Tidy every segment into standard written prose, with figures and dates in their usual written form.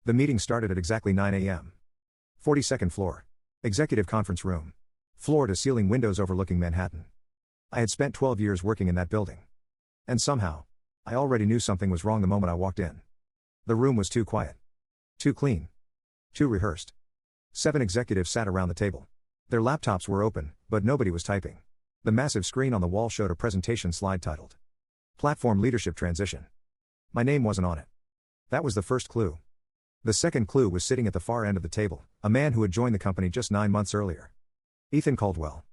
The meeting started at exactly 9 a.m. 42nd floor. Executive conference room. Floor-to-ceiling windows overlooking Manhattan. I had spent 12 years working in that building. And somehow, I already knew something was wrong the moment I walked in. The room was too quiet. Too clean. Too rehearsed. 7 executives sat around the table. Their laptops were open, but nobody was typing. The massive screen on the wall showed a presentation slide titled Platform Leadership Transition. My name wasn't on it. That was the first clue. The second clue was sitting at the far end of the table, a man who had joined the company just 9 months earlier. Ethan Caldwell.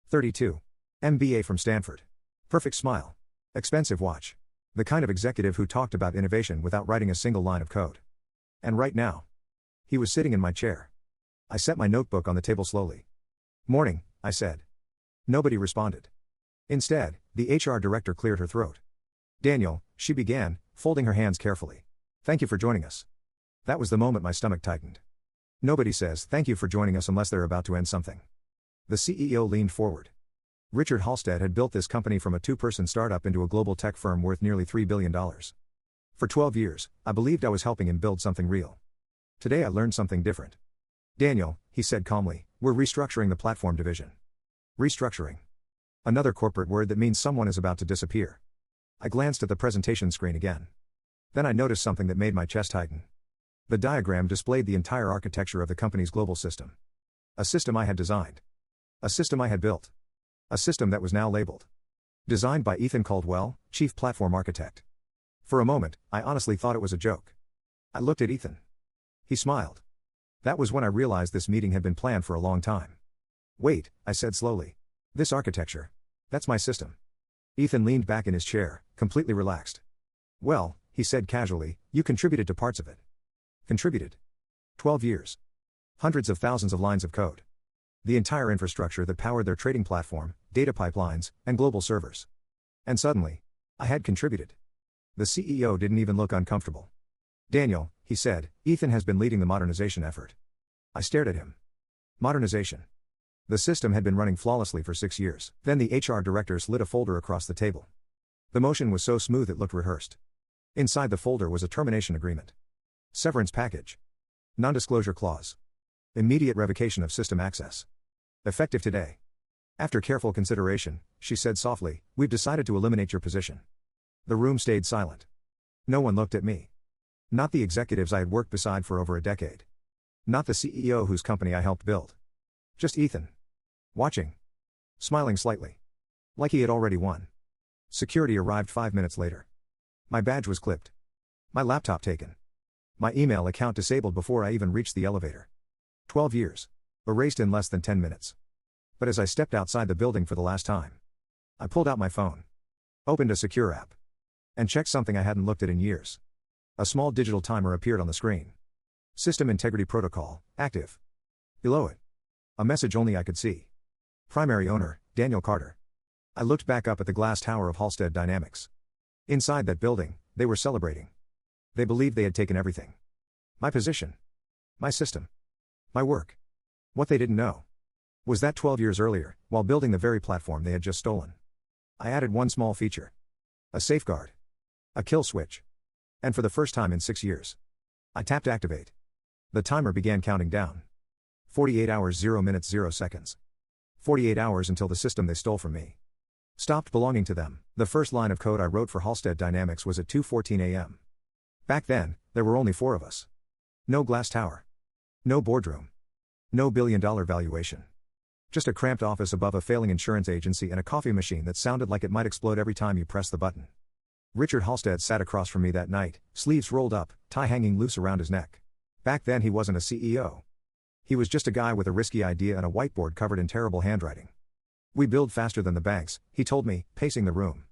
32. MBA from Stanford. Perfect smile. Expensive watch. The kind of executive who talked about innovation without writing a single line of code. And right now, he was sitting in my chair. I set my notebook on the table slowly. "Morning," I said. Nobody responded. Instead, the HR director cleared her throat. "Daniel," she began, folding her hands carefully. "Thank you for joining us." That was the moment my stomach tightened. Nobody says thank you for joining us unless they're about to end something. The CEO leaned forward. Richard Halstead had built this company from a 2-person startup into a global tech firm worth nearly $3 billion. For 12 years, I believed I was helping him build something real. Today I learned something different. "Daniel," he said calmly, "we're restructuring the platform division." Restructuring. Another corporate word that means someone is about to disappear. I glanced at the presentation screen again. Then I noticed something that made my chest tighten. The diagram displayed the entire architecture of the company's global system. A system I had designed. A system I had built. A system that was now labeled. Designed by Ethan Caldwell, Chief Platform Architect. For a moment, I honestly thought it was a joke. I looked at Ethan. He smiled. That was when I realized this meeting had been planned for a long time. "Wait," I said slowly. "This architecture. That's my system." Ethan leaned back in his chair, completely relaxed. "Well," he said casually, "you contributed to parts of it." Contributed. 12 years. Hundreds of thousands of lines of code. The entire infrastructure that powered their trading platform, data pipelines, and global servers. And suddenly, I had contributed. The CEO didn't even look uncomfortable. "Daniel," he said, "Ethan has been leading the modernization effort." I stared at him. Modernization. The system had been running flawlessly for 6 years. Then the HR director slid a folder across the table. The motion was so smooth it looked rehearsed. Inside the folder was a termination agreement. Severance package. Non-disclosure clause. Immediate revocation of system access. Effective today. "After careful consideration," she said softly, "we've decided to eliminate your position." The room stayed silent. No one looked at me. Not the executives I had worked beside for over a decade. Not the CEO whose company I helped build. Just Ethan. Watching. Smiling slightly. Like he had already won. Security arrived 5 minutes later. My badge was clipped. My laptop taken. My email account disabled before I even reached the elevator. 12 years. Erased in less than 10 minutes. But as I stepped outside the building for the last time, I pulled out my phone. Opened a secure app. And checked something I hadn't looked at in years. A small digital timer appeared on the screen. System Integrity Protocol, active. Below it. A message only I could see. Primary owner, Daniel Carter. I looked back up at the glass tower of Halstead Dynamics. Inside that building, they were celebrating. They believed they had taken everything. My position. My system. My work. What they didn't know was that 12 years earlier, while building the very platform they had just stolen, I added one small feature. A safeguard. A kill switch. And for the first time in 6 years, I tapped activate. The timer began counting down. 48 hours 0 minutes 0 seconds. 48 hours until the system they stole from me stopped belonging to them. The first line of code I wrote for Halstead Dynamics was at 2:14 a.m. Back then, there were only 4 of us. No glass tower. No boardroom. No billion-dollar valuation. Just a cramped office above a failing insurance agency and a coffee machine that sounded like it might explode every time you pressed the button. Richard Halstead sat across from me that night, sleeves rolled up, tie hanging loose around his neck. Back then he wasn't a CEO. He was just a guy with a risky idea and a whiteboard covered in terrible handwriting. "We build faster than the banks," he told me, pacing the room.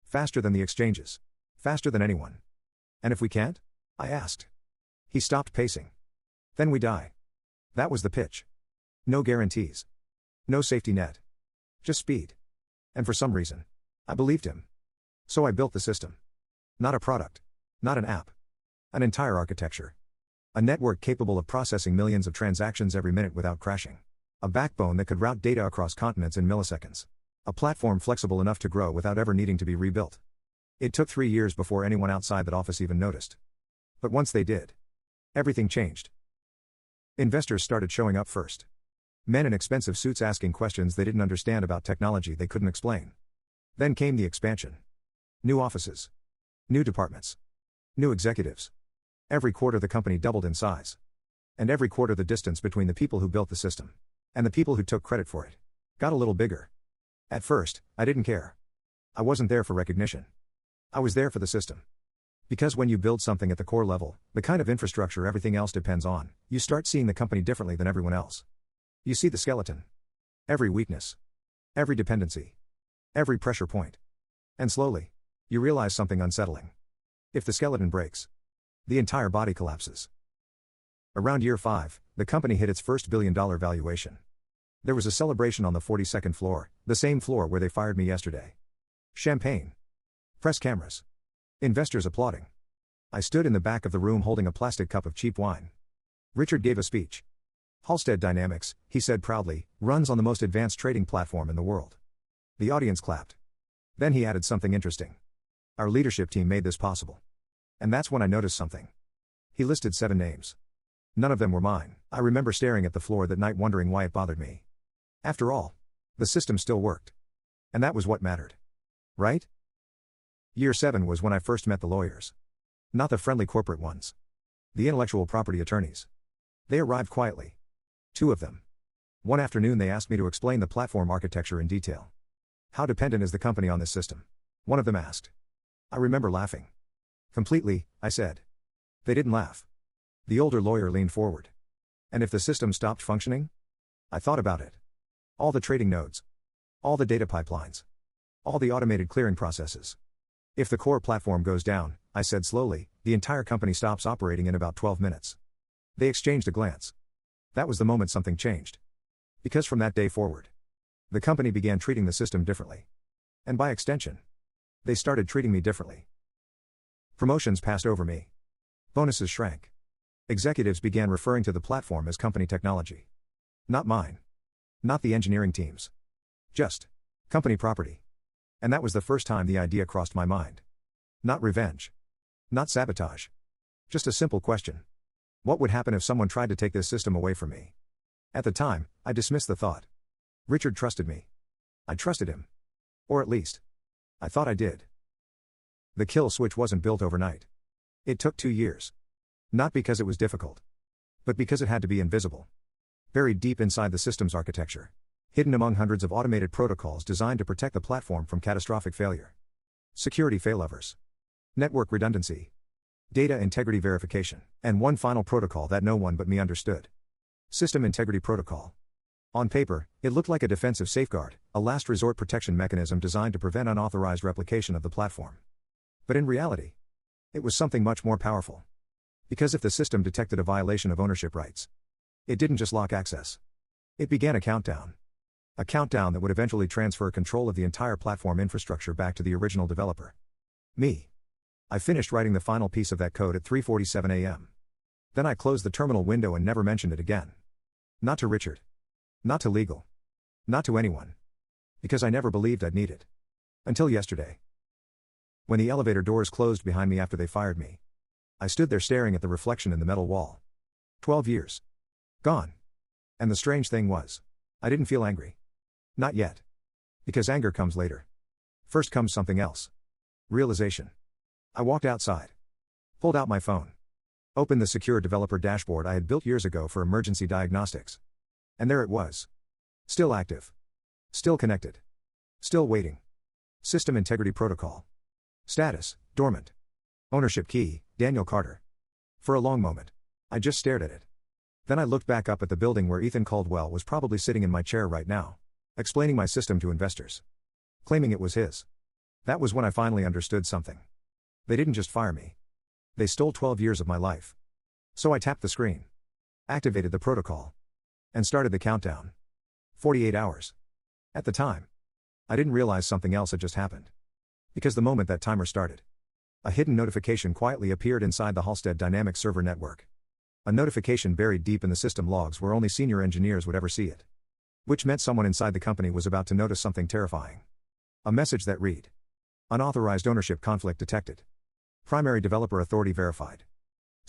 "Faster than the exchanges. Faster than anyone." "And if we can't?" I asked. He stopped pacing. "Then we die." That was the pitch. No guarantees. No safety net. Just speed. And for some reason, I believed him. So I built the system. Not a product. Not an app. An entire architecture. A network capable of processing millions of transactions every minute without crashing. A backbone that could route data across continents in milliseconds. A platform flexible enough to grow without ever needing to be rebuilt. It took 3 years before anyone outside that office even noticed. But once they did, Everything changed. Investors started showing up first. Men in expensive suits asking questions they didn't understand about technology they couldn't explain. Then came the expansion. New offices. New departments. New executives. Every quarter the company doubled in size. And every quarter the distance between the people who built the system and the people who took credit for it got a little bigger. At first, I didn't care. I wasn't there for recognition. I was there for the system. Because when you build something at the core level, the kind of infrastructure everything else depends on, you start seeing the company differently than everyone else. You see the skeleton. Every weakness. Every dependency. Every pressure point. And slowly, you realize something unsettling. If the skeleton breaks, the entire body collapses. Around year 5, the company hit its first billion-dollar valuation. There was a celebration on the 42nd floor, the same floor where they fired me yesterday. Champagne. Press cameras. Investors applauding. I stood in the back of the room holding a plastic cup of cheap wine. Richard gave a speech. Halstead Dynamics, he said proudly, runs on the most advanced trading platform in the world. The audience clapped. Then he added something interesting. Our leadership team made this possible. And that's when I noticed something. He listed 7 names. None of them were mine. I remember staring at the floor that night wondering why it bothered me. After all, the system still worked. And that was what mattered. Right? Year 7 was when I first met the lawyers. Not the friendly corporate ones. The intellectual property attorneys. They arrived quietly. 2 of them. One afternoon they asked me to explain the platform architecture in detail. How dependent is the company on this system? One of them asked. I remember laughing. Completely, I said. They didn't laugh. The older lawyer leaned forward. And if the system stopped functioning? I thought about it. All the trading nodes. All the data pipelines. All the automated clearing processes. If the core platform goes down, I said slowly, the entire company stops operating in about 12 minutes. They exchanged a glance. That was the moment something changed. Because from that day forward, the company began treating the system differently. And by extension, they started treating me differently. Promotions passed over me. Bonuses shrank. Executives began referring to the platform as company technology. Not mine. Not the engineering teams. Just company property. And that was the first time the idea crossed my mind. Not revenge. Not sabotage. Just a simple question. What would happen if someone tried to take this system away from me? At the time, I dismissed the thought. Richard trusted me. I trusted him. Or at least, I thought I did. The kill switch wasn't built overnight. It took 2 years. Not because it was difficult. But because it had to be invisible. Buried deep inside the system's architecture. Hidden among hundreds of automated protocols designed to protect the platform from catastrophic failure. Security failovers. Network redundancy. Data integrity verification. And one final protocol that no one but me understood. System integrity protocol. On paper, it looked like a defensive safeguard, a last resort protection mechanism designed to prevent unauthorized replication of the platform. But in reality, it was something much more powerful. Because if the system detected a violation of ownership rights, it didn't just lock access. It began a countdown. A countdown that would eventually transfer control of the entire platform infrastructure back to the original developer. Me. I finished writing the final piece of that code at 3:47 a.m. Then I closed the terminal window and never mentioned it again. Not to Richard. Not to legal. Not to anyone. Because I never believed I'd need it. Until yesterday. When the elevator doors closed behind me after they fired me, I stood there staring at the reflection in the metal wall. 12 years. Gone. And the strange thing was, I didn't feel angry. Not yet. Because anger comes later. First comes something else. Realization. I walked outside. Pulled out my phone. Opened the secure developer dashboard I had built years ago for emergency diagnostics. And there it was. Still active. Still connected. Still waiting. System integrity protocol. Status, dormant. Ownership key, Daniel Carter. For a long moment, I just stared at it. Then I looked back up at the building where Ethan Caldwell was probably sitting in my chair right now, explaining my system to investors. Claiming it was his. That was when I finally understood something. They didn't just fire me. They stole 12 years of my life. So I tapped the screen. Activated the protocol. And started the countdown. 48 hours. At the time, I didn't realize something else had just happened. Because the moment that timer started, a hidden notification quietly appeared inside the Halstead Dynamics server network. A notification buried deep in the system logs where only senior engineers would ever see it. Which meant someone inside the company was about to notice something terrifying. A message that read: Unauthorized ownership conflict detected. Primary developer authority verified.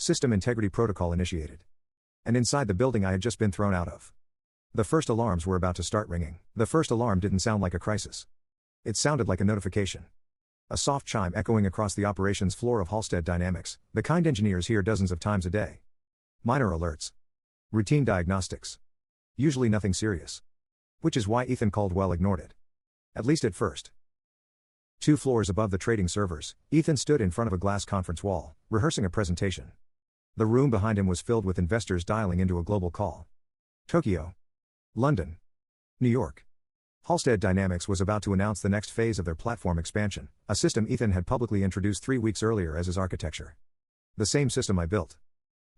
System integrity protocol initiated. And inside the building I had just been thrown out of. The first alarms were about to start ringing. The first alarm didn't sound like a crisis. It sounded like a notification. A soft chime echoing across the operations floor of Halstead Dynamics, the kind engineers hear dozens of times a day. Minor alerts. Routine diagnostics. Usually nothing serious. Which is why Ethan Caldwell ignored it. At least at first. 2 floors above the trading servers, Ethan stood in front of a glass conference wall, rehearsing a presentation. The room behind him was filled with investors dialing into a global call. Tokyo. London. New York. Halstead Dynamics was about to announce the next phase of their platform expansion, a system Ethan had publicly introduced 3 weeks earlier as his architecture. The same system I built.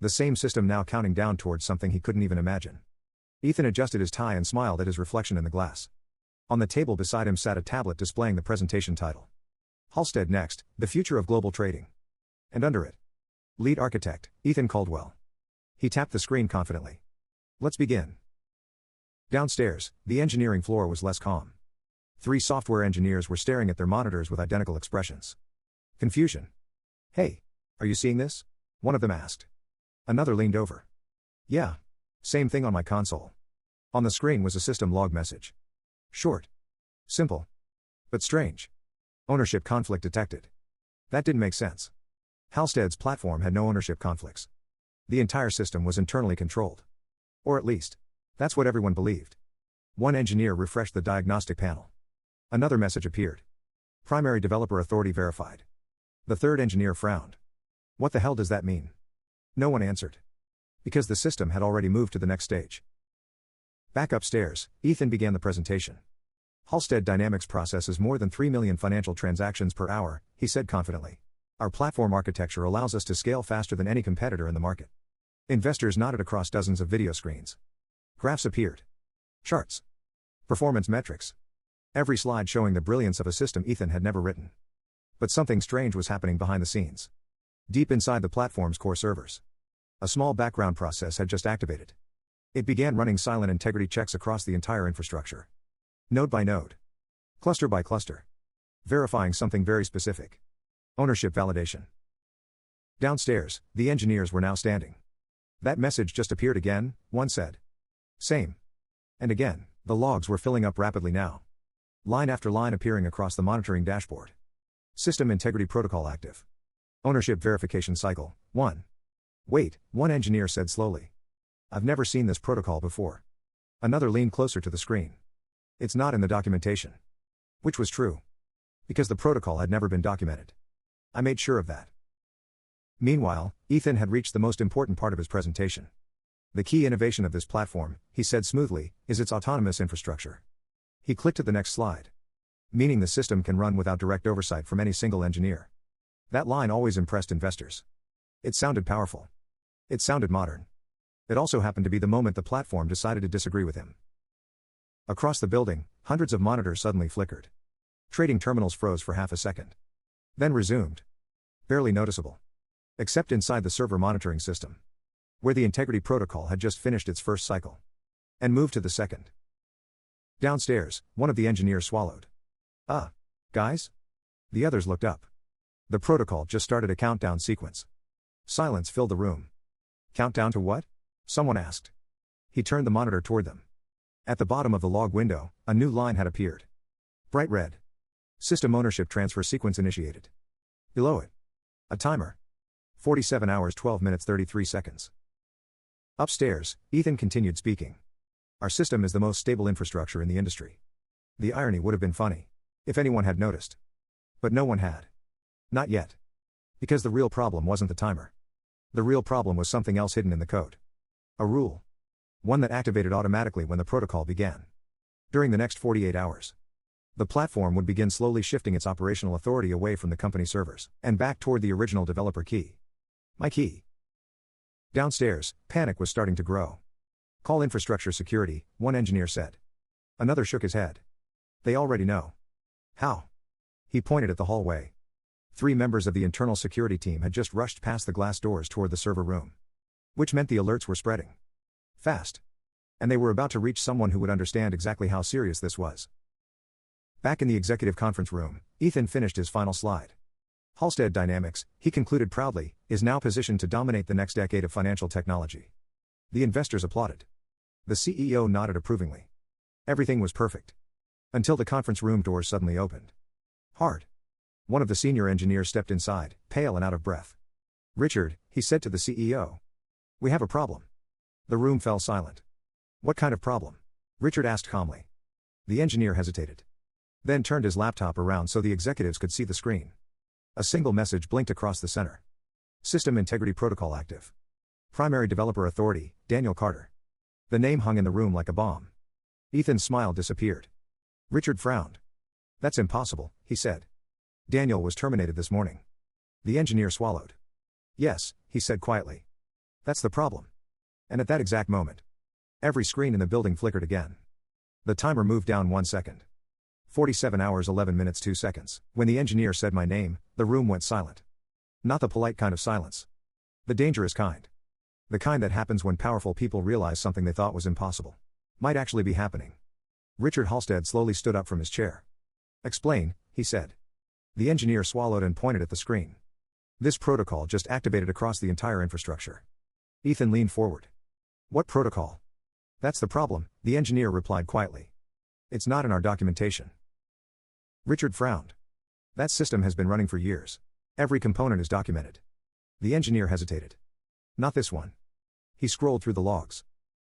The same system now counting down towards something he couldn't even imagine. Ethan adjusted his tie and smiled at his reflection in the glass. On the table beside him sat a tablet displaying the presentation title. Halstead Next, The Future of Global Trading. And under it, Lead Architect, Ethan Caldwell. He tapped the screen confidently. Let's begin. Downstairs, the engineering floor was less calm. 3 software engineers were staring at their monitors with identical expressions. Confusion. Hey, are you seeing this? One of them asked. Another leaned over. Yeah. Same thing on my console. On the screen was a system log message. Short. Simple. But strange. Ownership conflict detected. That didn't make sense. Halstead's platform had no ownership conflicts. The entire system was internally controlled. Or at least, that's what everyone believed. One engineer refreshed the diagnostic panel. Another message appeared. Primary developer authority verified. The third engineer frowned. What the hell does that mean? No one answered. Because the system had already moved to the next stage. Back upstairs, Ethan began the presentation. Halstead Dynamics processes more than 3 million financial transactions per hour, he said confidently. Our platform architecture allows us to scale faster than any competitor in the market. Investors nodded across dozens of video screens. Graphs appeared. Charts. Performance metrics. Every slide showing the brilliance of a system Ethan had never written. But something strange was happening behind the scenes. Deep inside the platform's core servers. A small background process had just activated. It began running silent integrity checks across the entire infrastructure. Node by node. Cluster by cluster. Verifying something very specific. Ownership validation. Downstairs, the engineers were now standing. That message just appeared again, one said. Same. And again, the logs were filling up rapidly now. Line after line appearing across the monitoring dashboard. System integrity protocol active. Ownership verification cycle, 1. Wait, one engineer said slowly. I've never seen this protocol before. Another leaned closer to the screen. It's not in the documentation. Which was true. Because the protocol had never been documented. I made sure of that. Meanwhile, Ethan had reached the most important part of his presentation. The key innovation of this platform, he said smoothly, is its autonomous infrastructure. He clicked to the next slide. Meaning the system can run without direct oversight from any single engineer. That line always impressed investors. It sounded powerful. It sounded modern. It also happened to be the moment the platform decided to disagree with him. Across the building, hundreds of monitors suddenly flickered. Trading terminals froze for half a second. Then resumed. Barely noticeable. Except inside the server monitoring system. Where the integrity protocol had just finished its first cycle. And moved to the second. Downstairs, one of the engineers swallowed. Guys? The others looked up. The protocol just started a countdown sequence. Silence filled the room. Countdown to what? Someone asked. He turned the monitor toward them. At the bottom of the log window, a new line had appeared. Bright red. System ownership transfer sequence initiated. Below it, a timer. 47 hours 12 minutes 33 seconds. Upstairs, Ethan continued speaking. Our system is the most stable infrastructure in the industry. The irony would have been funny. If anyone had noticed. But no one had. Not yet. Because the real problem wasn't the timer. The real problem was something else hidden in the code. A rule. One that activated automatically when the protocol began. During the next 48 hours. The platform would begin slowly shifting its operational authority away from the company servers, and back toward the original developer key. My key. Downstairs, panic was starting to grow. Call infrastructure security, one engineer said. Another shook his head. They already know. How? He pointed at the hallway. 3 members of the internal security team had just rushed past the glass doors toward the server room. Which meant the alerts were spreading. Fast. And they were about to reach someone who would understand exactly how serious this was. Back in the executive conference room, Ethan finished his final slide. Halstead Dynamics, he concluded proudly, is now positioned to dominate the next decade of financial technology. The investors applauded. The CEO nodded approvingly. Everything was perfect. Until the conference room doors suddenly opened. Hard. One of the senior engineers stepped inside, pale and out of breath. "Richard," he said to the CEO. "We have a problem." The room fell silent. "What kind of problem?" Richard asked calmly. The engineer hesitated. Then turned his laptop around so the executives could see the screen. A single message blinked across the center. System Integrity Protocol active. Primary Developer Authority, Daniel Carter. The name hung in the room like a bomb. Ethan's smile disappeared. Richard frowned. "That's impossible," he said. "Daniel was terminated this morning." The engineer swallowed. "Yes," he said quietly. "That's the problem." And at that exact moment, every screen in the building flickered again. The timer moved down 1 second. 47 hours 11 minutes 2 seconds. When the engineer said my name, the room went silent. Not the polite kind of silence. The dangerous kind. The kind that happens when powerful people realize something they thought was impossible might actually be happening. Richard Halstead slowly stood up from his chair. "Explain," he said. The engineer swallowed and pointed at the screen. "This protocol just activated across the entire infrastructure." Ethan leaned forward. "What protocol?" "That's the problem," the engineer replied quietly. "It's not in our documentation." Richard frowned. "That system has been running for years. Every component is documented." The engineer hesitated. "Not this one." He scrolled through the logs.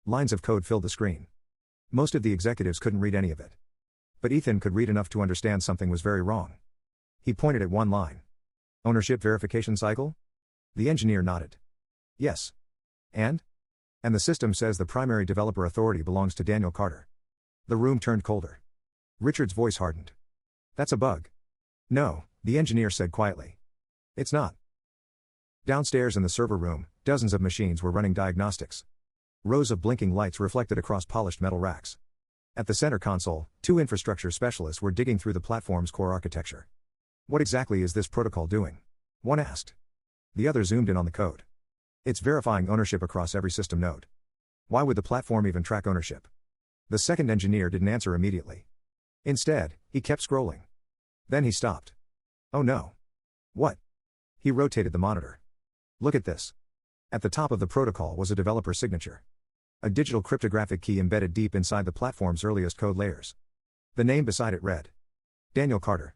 Lines of code filled the screen. Most of the executives couldn't read any of it. But Ethan could read enough to understand something was very wrong. He pointed at one line. "Ownership verification cycle?" The engineer nodded. "Yes. And? And the system says the primary developer authority belongs to Daniel Carter." The room turned colder. Richard's voice hardened. "That's a bug." "No," the engineer said quietly. "It's not." Downstairs in the server room, dozens of machines were running diagnostics. Rows of blinking lights reflected across polished metal racks. At the center console, 2 infrastructure specialists were digging through the platform's core architecture. "What exactly is this protocol doing?" one asked. The other zoomed in on the code. "It's verifying ownership across every system node." "Why would the platform even track ownership?" The second engineer didn't answer immediately. Instead, he kept scrolling. Then he stopped. "Oh no." "What?" He rotated the monitor. "Look at this." At the top of the protocol was a developer signature. A digital cryptographic key embedded deep inside the platform's earliest code layers. The name beside it read, Daniel Carter.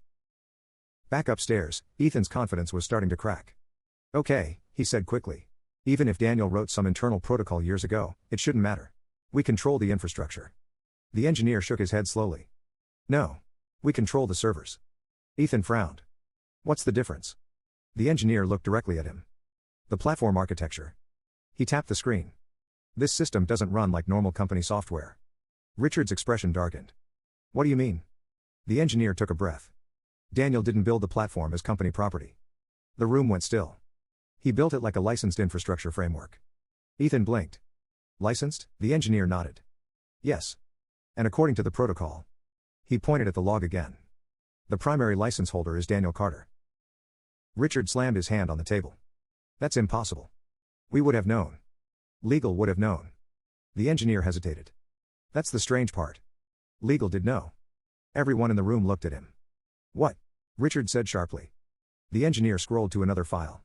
Back upstairs, Ethan's confidence was starting to crack. "Okay," he said quickly. "Even if Daniel wrote some internal protocol years ago, it shouldn't matter. We control the infrastructure." The engineer shook his head slowly. "No. We control the servers." Ethan frowned. "What's the difference?" The engineer looked directly at him. "The platform architecture." He tapped the screen. "This system doesn't run like normal company software." Richard's expression darkened. "What do you mean?" The engineer took a breath. "Daniel didn't build the platform as company property." The room went still. "He built it like a licensed infrastructure framework." Ethan blinked. "Licensed?" The engineer nodded. "Yes. And according to the protocol." He pointed at the log again. "The primary license holder is Daniel Carter." Richard slammed his hand on the table. "That's impossible. We would have known. Legal would have known." The engineer hesitated. "That's the strange part. Legal did know." Everyone in the room looked at him. "What?" Richard said sharply. The engineer scrolled to another file.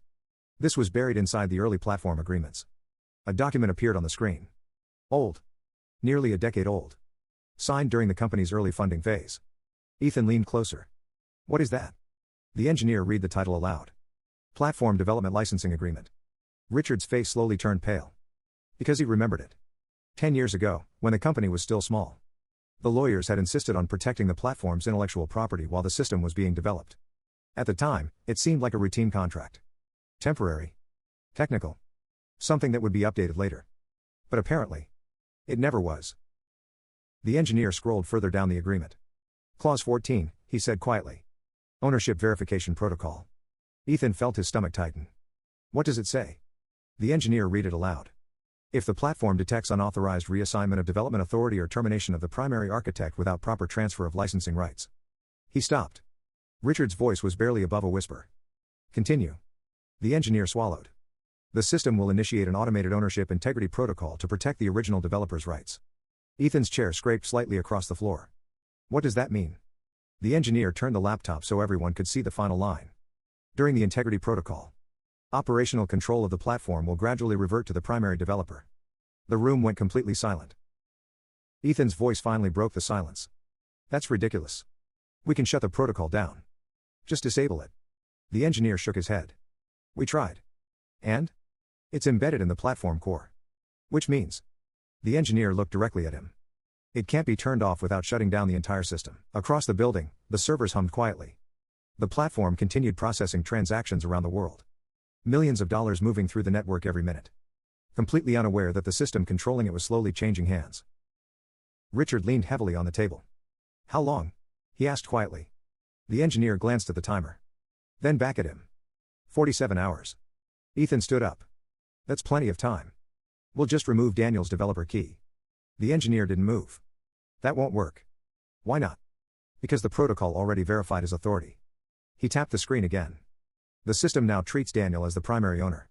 This was buried inside the early platform agreements. A document appeared on the screen. Old. Nearly a decade old. Signed during the company's early funding phase. Ethan leaned closer. "What is that?" The engineer read the title aloud. Platform Development Licensing Agreement. Richard's face slowly turned pale. Because he remembered it. 10 years ago, when the company was still small. The lawyers had insisted on protecting the platform's intellectual property while the system was being developed. At the time, it seemed like a routine contract. Temporary. Technical. Something that would be updated later. But apparently, it never was. The engineer scrolled further down the agreement. Clause 14, he said quietly. Ownership Verification Protocol. Ethan felt his stomach tighten. "What does it say?" The engineer read it aloud. "If the platform detects unauthorized reassignment of development authority or termination of the primary architect without proper transfer of licensing rights." He stopped. Richard's voice was barely above a whisper. "Continue." The engineer swallowed. "The system will initiate an automated ownership integrity protocol to protect the original developer's rights." Ethan's chair scraped slightly across the floor. "What does that mean?" The engineer turned the laptop so everyone could see the final line. During the integrity protocol, operational control of the platform will gradually revert to the primary developer. The room went completely silent. Ethan's voice finally broke the silence. That's ridiculous. We can shut the protocol down. Just disable it. The engineer shook his head. We tried. And? It's embedded in the platform core. Which means? The engineer looked directly at him. It can't be turned off without shutting down the entire system. Across the building, the servers hummed quietly. The platform continued processing transactions around the world. Millions of dollars moving through the network every minute. Completely unaware that the system controlling it was slowly changing hands. Richard leaned heavily on the table. How long? He asked quietly. The engineer glanced at the timer. Then back at him. 47 hours. Ethan stood up. That's plenty of time. We'll just remove Daniel's developer key. The engineer didn't move. That won't work. Why not? Because the protocol already verified his authority. He tapped the screen again. The system now treats Daniel as the primary owner.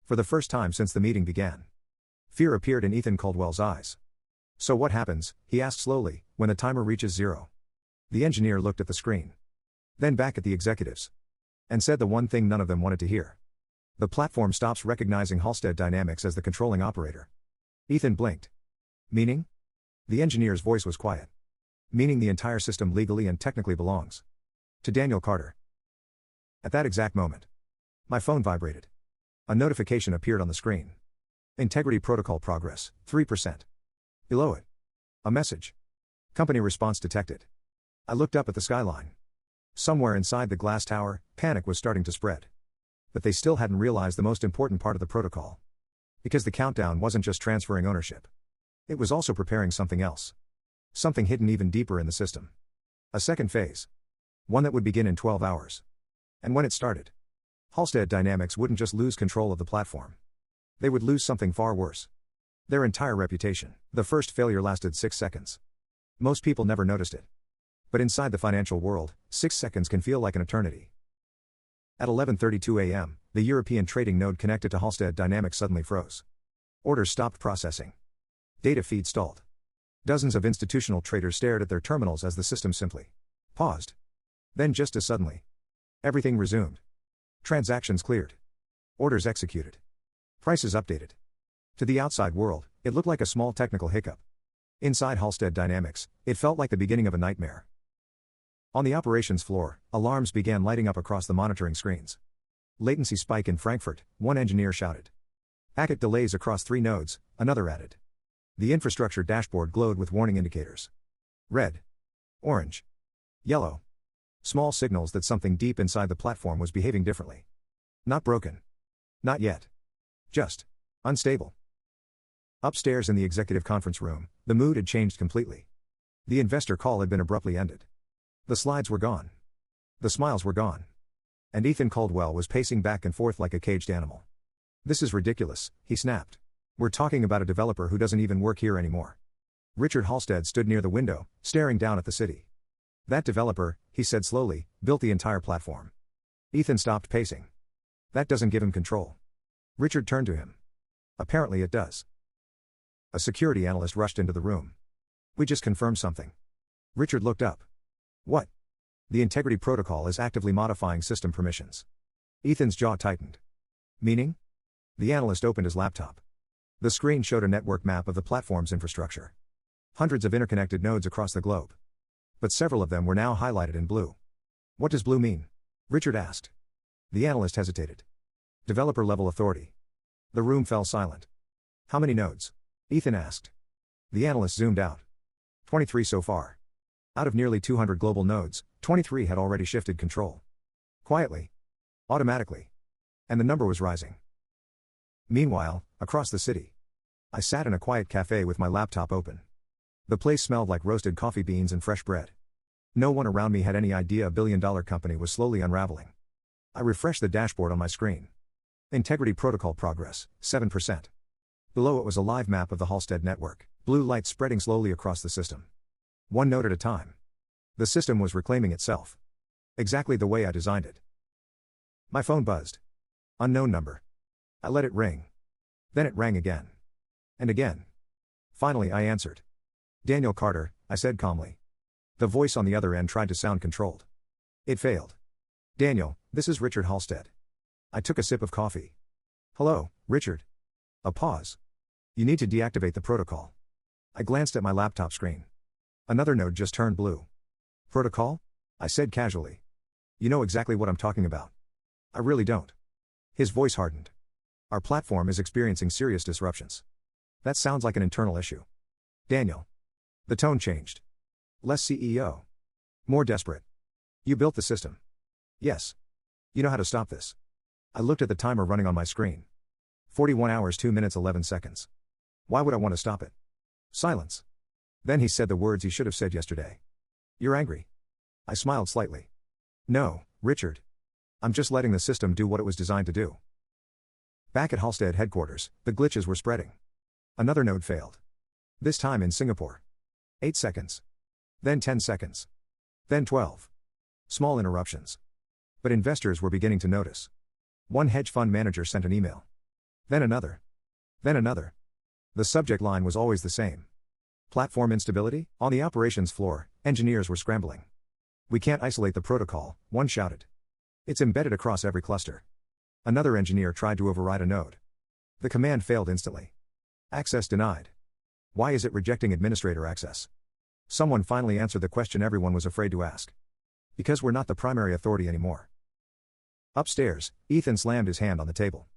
For the first time since the meeting began, fear appeared in Ethan Caldwell's eyes. So what happens, he asked slowly, when the timer reaches 0? The engineer looked at the screen. Then back at the executives. And said the one thing none of them wanted to hear. The platform stops recognizing Halstead Dynamics as the controlling operator. Ethan blinked. Meaning? The engineer's voice was quiet. Meaning the entire system legally and technically belongs to Daniel Carter. At that exact moment, my phone vibrated. A notification appeared on the screen. Integrity protocol progress, 3%. Below it, a message. Company response detected. I looked up at the skyline. Somewhere inside the glass tower, panic was starting to spread. But they still hadn't realized the most important part of the protocol. Because the countdown wasn't just transferring ownership. It was also preparing something else. Something hidden even deeper in the system. A second phase. One that would begin in 12 hours. And when it started, Halstead Dynamics wouldn't just lose control of the platform. They would lose something far worse. Their entire reputation. The first failure lasted 6 seconds. Most people never noticed it. But inside the financial world, 6 seconds can feel like an eternity. At 11:32 a.m., the European trading node connected to Halstead Dynamics suddenly froze. Orders stopped processing. Data feed stalled. Dozens of institutional traders stared at their terminals as the system simply paused. Then just as suddenly, everything resumed. Transactions cleared. Orders executed. Prices updated. To the outside world, it looked like a small technical hiccup. Inside Halstead Dynamics, it felt like the beginning of a nightmare. On the operations floor, alarms began lighting up across the monitoring screens. Latency spike in Frankfurt, one engineer shouted. Packet delays across 3 nodes, another added. The infrastructure dashboard glowed with warning indicators. Red. Orange. Yellow. Small signals that something deep inside the platform was behaving differently. Not broken. Not yet. Just unstable. Upstairs in the executive conference room, the mood had changed completely. The investor call had been abruptly ended. The slides were gone. The smiles were gone. And Ethan Caldwell was pacing back and forth like a caged animal. This is ridiculous, he snapped. We're talking about a developer who doesn't even work here anymore. Richard Halstead stood near the window, staring down at the city. That developer, he said slowly, built the entire platform. Ethan stopped pacing. That doesn't give him control. Richard turned to him. Apparently it does. A security analyst rushed into the room. We just confirmed something. Richard looked up. What? The integrity protocol is actively modifying system permissions. Ethan's jaw tightened. Meaning? The analyst opened his laptop. The screen showed a network map of the platform's infrastructure. Hundreds of interconnected nodes across the globe. But several of them were now highlighted in blue. What does blue mean? Richard asked. The analyst hesitated. Developer level authority. The room fell silent. How many nodes? Ethan asked. The analyst zoomed out. 23 so far. Out of nearly 200 global nodes, 23 had already shifted control. Quietly. Automatically. And the number was rising. Meanwhile, across the city, I sat in a quiet cafe with my laptop open. The place smelled like roasted coffee beans and fresh bread. No one around me had any idea a billion-dollar company was slowly unraveling. I refreshed the dashboard on my screen. Integrity protocol progress, 7%. Below it was a live map of the Halstead network, blue light spreading slowly across the system. One node at a time. The system was reclaiming itself. Exactly the way I designed it. My phone buzzed. Unknown number. I let it ring. Then it rang again. And again. Finally I answered. Daniel Carter, I said calmly. The voice on the other end tried to sound controlled. It failed. Daniel, this is Richard Halstead. I took a sip of coffee. Hello, Richard. A pause. You need to deactivate the protocol. I glanced at my laptop screen. Another node just turned blue. Protocol? I said casually. You know exactly what I'm talking about. I really don't. His voice hardened. Our platform is experiencing serious disruptions. That sounds like an internal issue. Daniel. The tone changed. Less CEO. More desperate. You built the system. Yes. You know how to stop this. I looked at the timer running on my screen. 41 hours 2 minutes 11 seconds. Why would I want to stop it? Silence. Then he said the words he should have said yesterday. You're angry. I smiled slightly. No, Richard. I'm just letting the system do what it was designed to do. Back at Halstead headquarters, the glitches were spreading. Another node failed. This time in Singapore. 8 seconds. Then 10 seconds. Then 12. Small interruptions. But investors were beginning to notice. One hedge fund manager sent an email. Then another. Then another. The subject line was always the same. Platform instability? On the operations floor, engineers were scrambling. We can't isolate the protocol, one shouted. It's embedded across every cluster. Another engineer tried to override a node. The command failed instantly. Access denied. Why is it rejecting administrator access? Someone finally answered the question everyone was afraid to ask. Because we're not the primary authority anymore. Upstairs, Ethan slammed his hand on the table.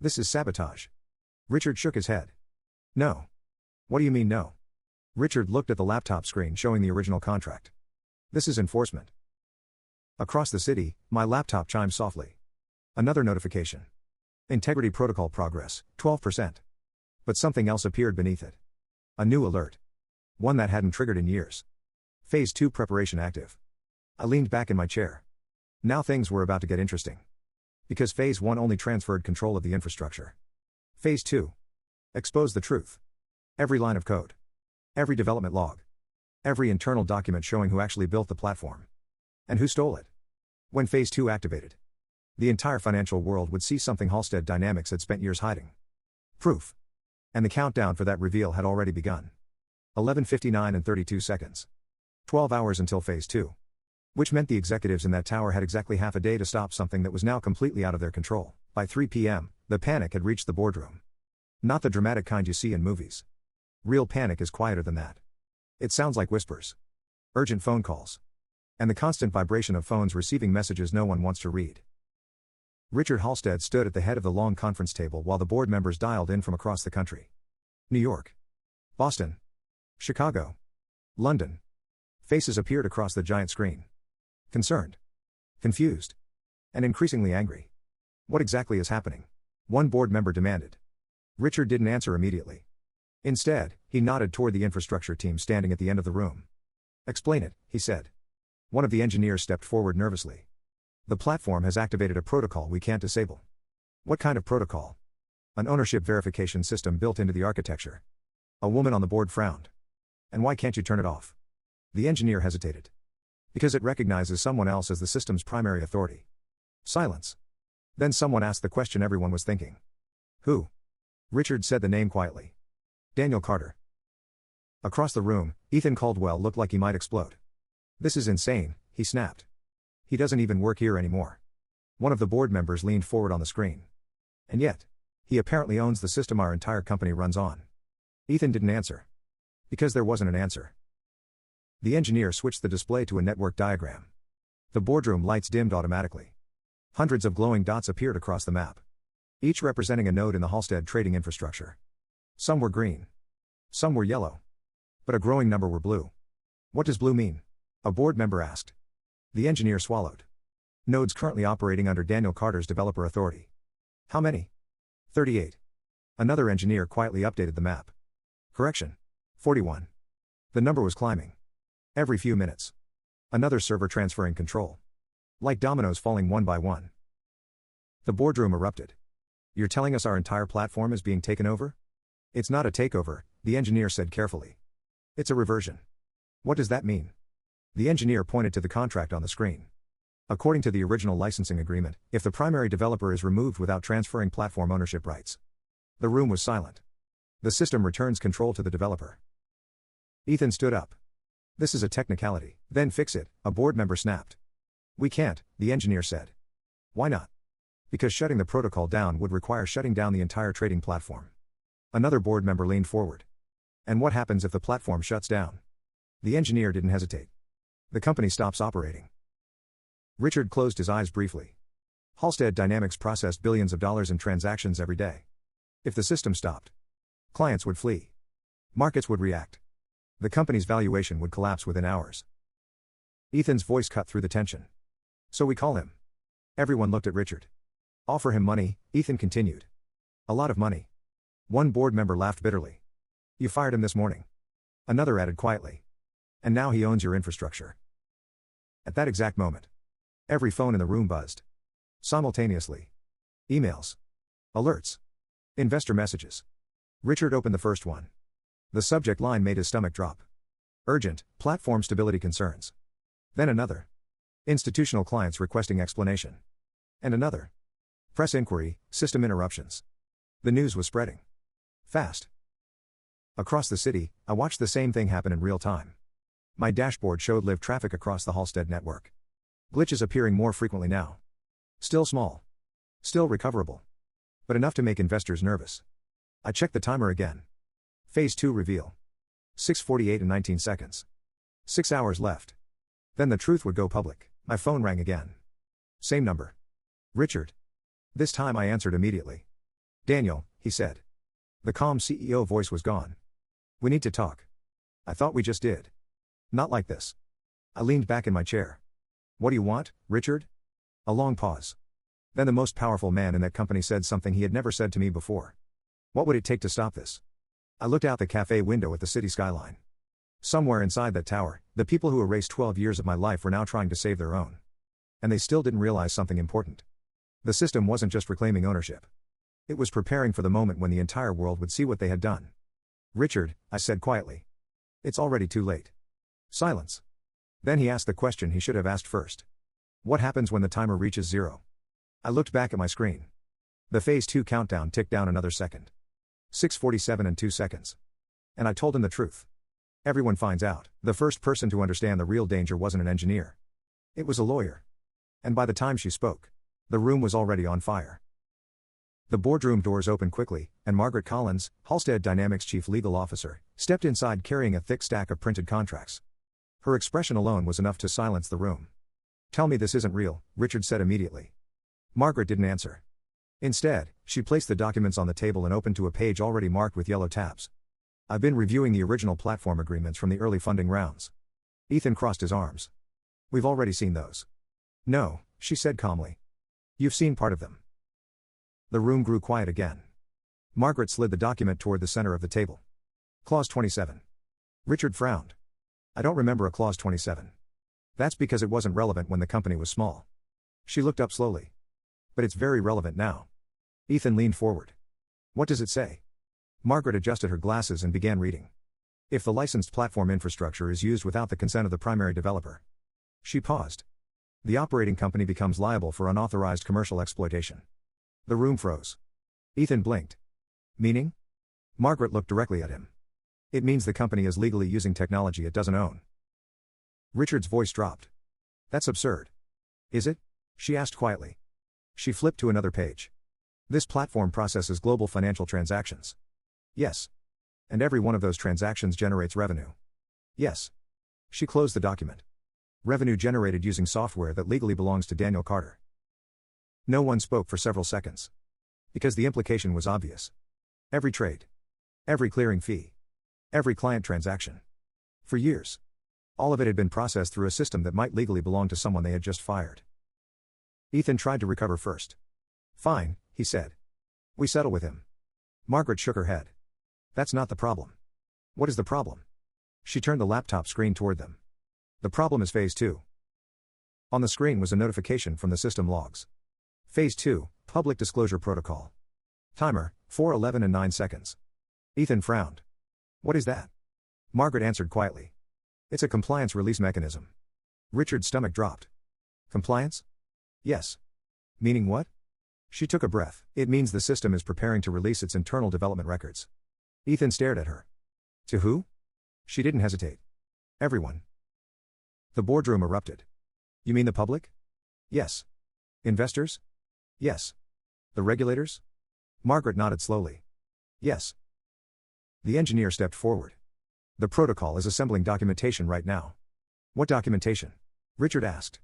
This is sabotage. Richard shook his head. No. What do you mean no? Richard looked at the laptop screen showing the original contract. This is enforcement. Across the city, my laptop chimed softly. Another notification. Integrity protocol progress, 12%. But something else appeared beneath it. A new alert. One that hadn't triggered in years. Phase 2 preparation active. I leaned back in my chair. Now things were about to get interesting. Because Phase 1 only transferred control of the infrastructure. Phase 2. Expose the truth. Every line of code. Every development log. Every internal document showing who actually built the platform. And who stole it. When Phase 2 activated. The entire financial world would see something Halstead Dynamics had spent years hiding. Proof. And the countdown for that reveal had already begun. 11:59 and 32 seconds. 12 hours until Phase 2. Which meant the executives in that tower had exactly half a day to stop something that was now completely out of their control. By 3 p.m., the panic had reached the boardroom. Not the dramatic kind you see in movies. Real panic is quieter than that. It sounds like whispers. Urgent phone calls. And the constant vibration of phones receiving messages no one wants to read. Richard Halstead stood at the head of the long conference table while the board members dialed in from across the country. New York. Boston. Chicago. London. Faces appeared across the giant screen. Concerned. Confused. And increasingly angry. What exactly is happening? One board member demanded. Richard didn't answer immediately. Instead, he nodded toward the infrastructure team standing at the end of the room. Explain it, he said. One of the engineers stepped forward nervously. The platform has activated a protocol we can't disable. What kind of protocol? An ownership verification system built into the architecture. A woman on the board frowned. And why can't you turn it off? The engineer hesitated. Because it recognizes someone else as the system's primary authority. Silence. Then someone asked the question everyone was thinking. Who? Richard said the name quietly. Daniel Carter. Across the room, Ethan Caldwell looked like he might explode. This is insane, he snapped. He doesn't even work here anymore. One of the board members leaned forward on the screen. And yet, he apparently owns the system our entire company runs on. Ethan didn't answer. Because there wasn't an answer. The engineer switched the display to a network diagram. The boardroom lights dimmed automatically. Hundreds of glowing dots appeared across the map. Each representing a node in the Halstead trading infrastructure. Some were green. Some were yellow. But a growing number were blue. What does blue mean? A board member asked. The engineer swallowed. Nodes currently operating under Daniel Carter's developer authority. How many? 38. Another engineer quietly updated the map. Correction. 41. The number was climbing. Every few minutes. Another server transferring control. Like dominoes falling one by one. The boardroom erupted. You're telling us our entire platform is being taken over? It's not a takeover, the engineer said carefully. It's a reversion. What does that mean? The engineer pointed to the contract on the screen. According to the original licensing agreement, if the primary developer is removed without transferring platform ownership rights. The room was silent. The system returns control to the developer. Ethan stood up. This is a technicality, then fix it, a board member snapped. We can't, the engineer said. Why not? Because shutting the protocol down would require shutting down the entire trading platform. Another board member leaned forward. And what happens if the platform shuts down? The engineer didn't hesitate. The company stops operating. Richard closed his eyes briefly. Halstead Dynamics processed billions of dollars in transactions every day. If the system stopped, clients would flee. Markets would react. The company's valuation would collapse within hours. Ethan's voice cut through the tension. So we call him. Everyone looked at Richard. Offer him money, Ethan continued. A lot of money. One board member laughed bitterly. You fired him this morning. Another added quietly. And now he owns your infrastructure. At that exact moment, every phone in the room buzzed. Simultaneously. Emails. Alerts. Investor messages. Richard opened the first one. The subject line made his stomach drop. Urgent, platform stability concerns. Then another. Institutional clients requesting explanation. And another. Press inquiry, system interruptions. The news was spreading. Fast. Across the city, I watched the same thing happen in real time. My dashboard showed live traffic across the Halstead network. Glitches appearing more frequently now. Still small. Still recoverable. But enough to make investors nervous. I checked the timer again. Phase 2 reveal. 6:48 and 19 seconds. 6 hours left. Then the truth would go public. My phone rang again. Same number. Richard. This time I answered immediately. Daniel, he said. The calm CEO voice was gone. We need to talk. I thought we just did. Not like this. I leaned back in my chair. What do you want, Richard? A long pause. Then the most powerful man in that company said something he had never said to me before. What would it take to stop this? I looked out the cafe window at the city skyline. Somewhere inside that tower, the people who erased 12 years of my life were now trying to save their own. And they still didn't realize something important. The system wasn't just reclaiming ownership. It was preparing for the moment when the entire world would see what they had done. Richard, I said quietly. It's already too late. Silence. Then he asked the question he should have asked first. What happens when the timer reaches 0? I looked back at my screen. The phase 2 countdown ticked down another second. 6:47 and 2 seconds. And I told him the truth. Everyone finds out. The first person to understand the real danger wasn't an engineer. It was a lawyer. And by the time she spoke, the room was already on fire. The boardroom doors opened quickly, and Margaret Collins, Halstead Dynamics chief legal officer, stepped inside carrying a thick stack of printed contracts. Her expression alone was enough to silence the room. Tell me this isn't real, Richard said immediately. Margaret didn't answer. Instead, she placed the documents on the table and opened to a page already marked with yellow tabs. I've been reviewing the original platform agreements from the early funding rounds. Ethan crossed his arms. We've already seen those. No, she said calmly. You've seen part of them. The room grew quiet again. Margaret slid the document toward the center of the table. Clause 27. Richard frowned. I don't remember a clause 27. That's because it wasn't relevant when the company was small. She looked up slowly. But it's very relevant now. Ethan leaned forward. What does it say? Margaret adjusted her glasses and began reading. If the licensed platform infrastructure is used without the consent of the primary developer. She paused. The operating company becomes liable for unauthorized commercial exploitation. The room froze. Ethan blinked. Meaning? Margaret looked directly at him. It means the company is legally using technology it doesn't own. Richard's voice dropped. That's absurd. Is it? She asked quietly. She flipped to another page. This platform processes global financial transactions. Yes. And every one of those transactions generates revenue. Yes. She closed the document. Revenue generated using software that legally belongs to Daniel Carter. No one spoke for several seconds. Because the implication was obvious. Every trade. Every clearing fee. Every client transaction. For years. All of it had been processed through a system that might legally belong to someone they had just fired. Ethan tried to recover first. Fine, he said. We settle with him. Margaret shook her head. That's not the problem. What is the problem? She turned the laptop screen toward them. The problem is Phase 2. On the screen was a notification from the system logs. Phase 2, Public Disclosure Protocol. Timer, 4:11 and 9 seconds. Ethan frowned. What is that? Margaret answered quietly. It's a compliance release mechanism. Richard's stomach dropped. Compliance? Yes. Meaning what? She took a breath. It means the system is preparing to release its internal development records. Ethan stared at her. To who? She didn't hesitate. Everyone. The boardroom erupted. You mean the public? Yes. Investors? Yes. The regulators? Margaret nodded slowly. Yes. The engineer stepped forward. The protocol is assembling documentation right now. What documentation? Richard asked.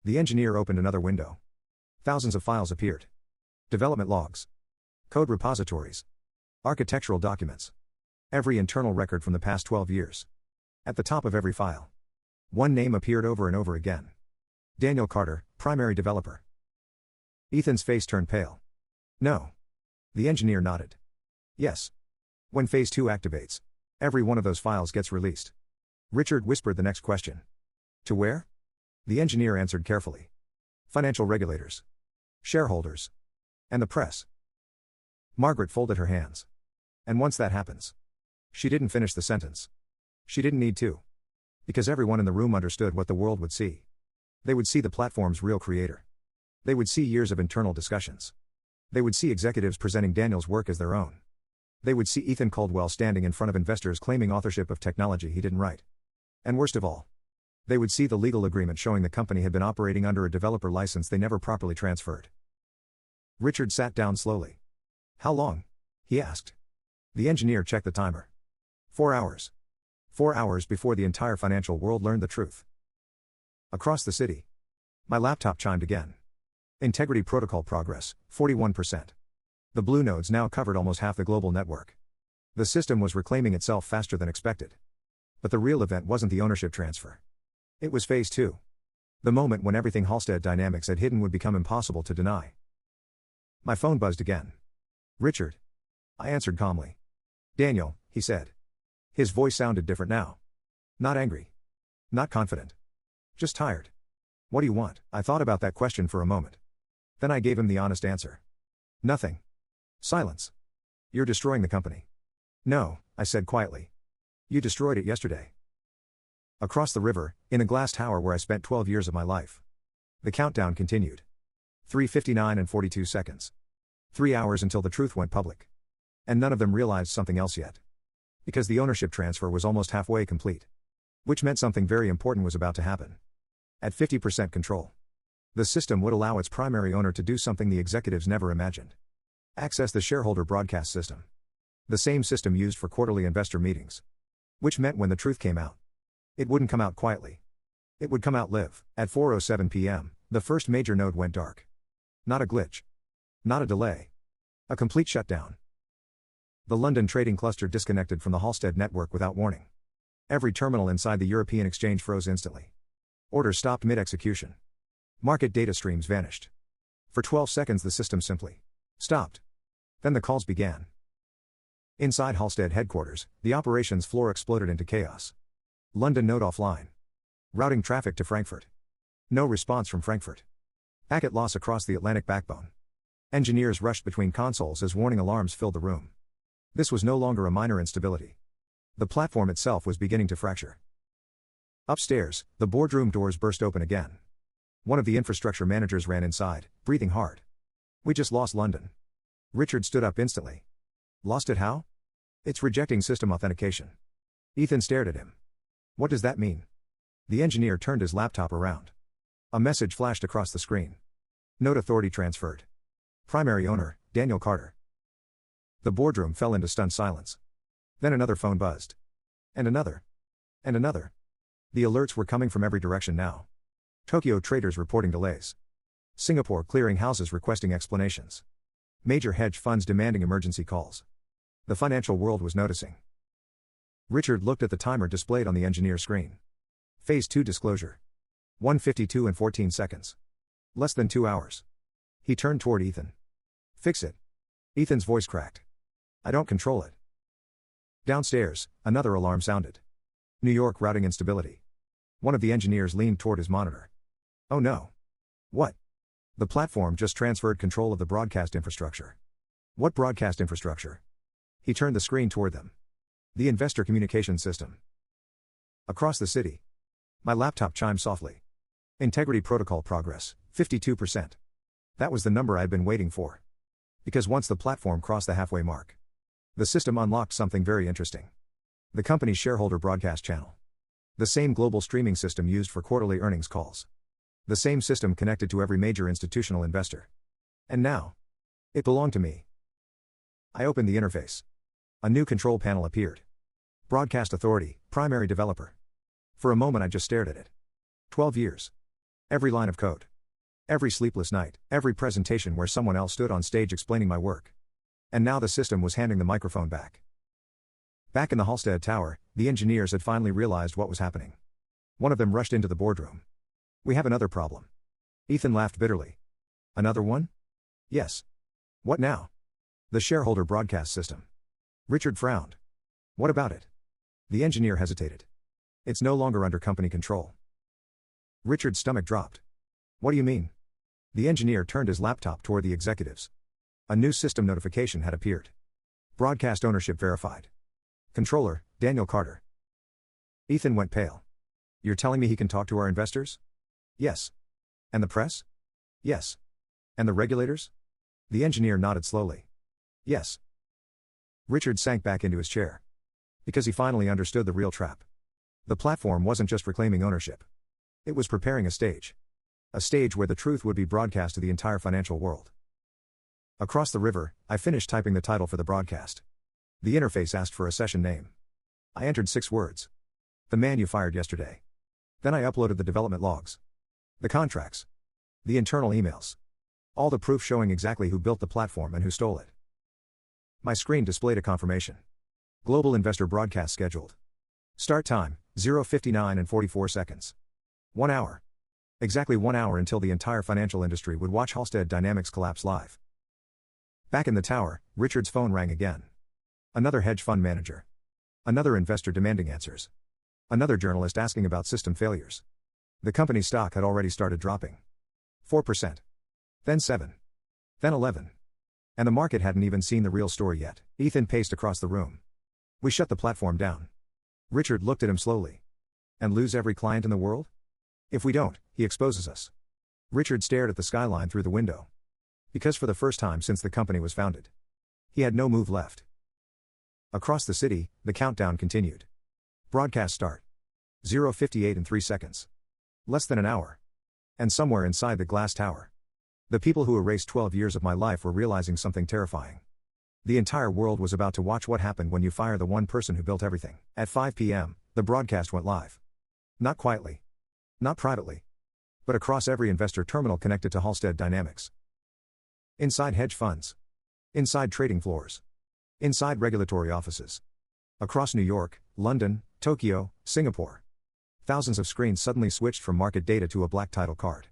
The engineer opened another window. Thousands of files appeared. Development logs. Code repositories. Architectural documents. Every internal record from the past 12 years. At the top of every file. One name appeared over and over again. Daniel Carter, primary developer. Ethan's face turned pale. No. The engineer nodded. Yes. When Phase 2 activates, every one of those files gets released. Richard whispered the next question. To where? The engineer answered carefully. Financial regulators. Shareholders. And the press. Margaret folded her hands. And once that happens. She didn't finish the sentence. She didn't need to. Because everyone in the room understood what the world would see. They would see the platform's real creator. They would see years of internal discussions. They would see executives presenting Daniel's work as their own. They would see Ethan Caldwell standing in front of investors claiming authorship of technology he didn't write. And worst of all, they would see the legal agreement showing the company had been operating under a developer license they never properly transferred. Richard sat down slowly. How long? He asked. The engineer checked the timer. 4 hours. 4 hours before the entire financial world learned the truth. Across the city. My laptop chimed again. Integrity protocol progress, 41%. The blue nodes now covered almost half the global network. The system was reclaiming itself faster than expected. But the real event wasn't the ownership transfer. It was Phase 2. The moment when everything Halstead Dynamics had hidden would become impossible to deny. My phone buzzed again. Richard. I answered calmly. Daniel, he said. His voice sounded different now. Not angry. Not confident. Just tired. What do you want? I thought about that question for a moment. Then I gave him the honest answer. Nothing. Silence. You're destroying the company. No, I said quietly. You destroyed it yesterday. Across the river, in a glass tower where I spent 12 years of my life. The countdown continued. 3:59 and 42 seconds. 3 hours until the truth went public. And none of them realized something else yet. Because the ownership transfer was almost halfway complete. Which meant something very important was about to happen. At 50% control. The system would allow its primary owner to do something the executives never imagined. Access the shareholder broadcast system. The same system used for quarterly investor meetings. Which meant when the truth came out, it wouldn't come out quietly. It would come out live. At 4:07 p.m., the first major node went dark. Not a glitch. Not a delay. A complete shutdown. The London trading cluster disconnected from the Halstead network without warning. Every terminal inside the European exchange froze instantly. Orders stopped mid-execution. Market data streams vanished. For 12 seconds the system simply stopped. Then the calls began. Inside Halstead headquarters, the operations floor exploded into chaos. London node offline. Routing traffic to Frankfurt. No response from Frankfurt. Packet loss across the Atlantic backbone. Engineers rushed between consoles as warning alarms filled the room. This was no longer a minor instability. The platform itself was beginning to fracture. Upstairs, the boardroom doors burst open again. One of the infrastructure managers ran inside, breathing hard. We just lost London. Richard stood up instantly. Lost it how? It's rejecting system authentication. Ethan stared at him. What does that mean? The engineer turned his laptop around. A message flashed across the screen. Node authority transferred. Primary owner, Daniel Carter. The boardroom fell into stunned silence. Then another phone buzzed. And another. And another. The alerts were coming from every direction now. Tokyo traders reporting delays. Singapore clearing houses requesting explanations. Major hedge funds demanding emergency calls. The financial world was noticing. Richard looked at the timer displayed on the engineer screen. Phase 2 disclosure. 1:52 and 14 seconds. Less than 2 hours. He turned toward Ethan. Fix it. Ethan's voice cracked. I don't control it. Downstairs, another alarm sounded. New York routing instability. One of the engineers leaned toward his monitor. Oh no. What? The platform just transferred control of the broadcast infrastructure. What broadcast infrastructure? He turned the screen toward them. The investor communication system. Across the city. My laptop chimed softly. Integrity protocol progress, 52%. That was the number I'd been waiting for. Because once the platform crossed the halfway mark, the system unlocked something very interesting. The company's shareholder broadcast channel. The same global streaming system used for quarterly earnings calls. The same system connected to every major institutional investor. And now, it belonged to me. I opened the interface. A new control panel appeared. Broadcast Authority, primary developer. For a moment I just stared at it. 12 years. Every line of code. Every sleepless night, every presentation where someone else stood on stage explaining my work. And now the system was handing the microphone back. Back in the Halstead Tower, the engineers had finally realized what was happening. One of them rushed into the boardroom. "We have another problem." Ethan laughed bitterly. "Another one?" "Yes." "What now?" "The shareholder broadcast system." Richard frowned. "What about it?" The engineer hesitated. "It's no longer under company control." Richard's stomach dropped. "What do you mean?" The engineer turned his laptop toward the executives. A new system notification had appeared. Broadcast ownership verified. Controller, Daniel Carter. Ethan went pale. "You're telling me he can talk to our investors?" "Yes." "And the press?" "Yes." "And the regulators?" The engineer nodded slowly. "Yes." Richard sank back into his chair. Because he finally understood the real trap. The platform wasn't just reclaiming ownership. It was preparing a stage. A stage where the truth would be broadcast to the entire financial world. Across the river, I finished typing the title for the broadcast. The interface asked for a session name. I entered 6 words. "The man you fired yesterday." Then I uploaded the development logs. The contracts. The internal emails. All the proof showing exactly who built the platform and who stole it. My screen displayed a confirmation. Global investor broadcast scheduled. Start time, 0:59 and 44 seconds. 1 hour. Exactly 1 hour until the entire financial industry would watch Halstead Dynamics collapse live. Back in the tower, Richard's phone rang again. Another hedge fund manager. Another investor demanding answers. Another journalist asking about system failures. The company's stock had already started dropping. 4%. Then 7. Then 11. And the market hadn't even seen the real story yet. Ethan paced across the room. "We shut the platform down." Richard looked at him slowly. "And lose every client in the world?" "If we don't, he exposes us." Richard stared at the skyline through the window. Because for the first time since the company was founded, he had no move left. Across the city, the countdown continued. Broadcast start. 0:58 and 3 seconds. Less than an hour. And somewhere inside the glass tower, the people who erased 12 years of my life were realizing something terrifying. The entire world was about to watch what happened when you fire the one person who built everything. At 5 p.m., the broadcast went live. Not quietly. Not privately. But across every investor terminal connected to Halstead Dynamics. Inside hedge funds. Inside trading floors. Inside regulatory offices. Across New York, London, Tokyo, Singapore. Thousands of screens suddenly switched from market data to a black title card.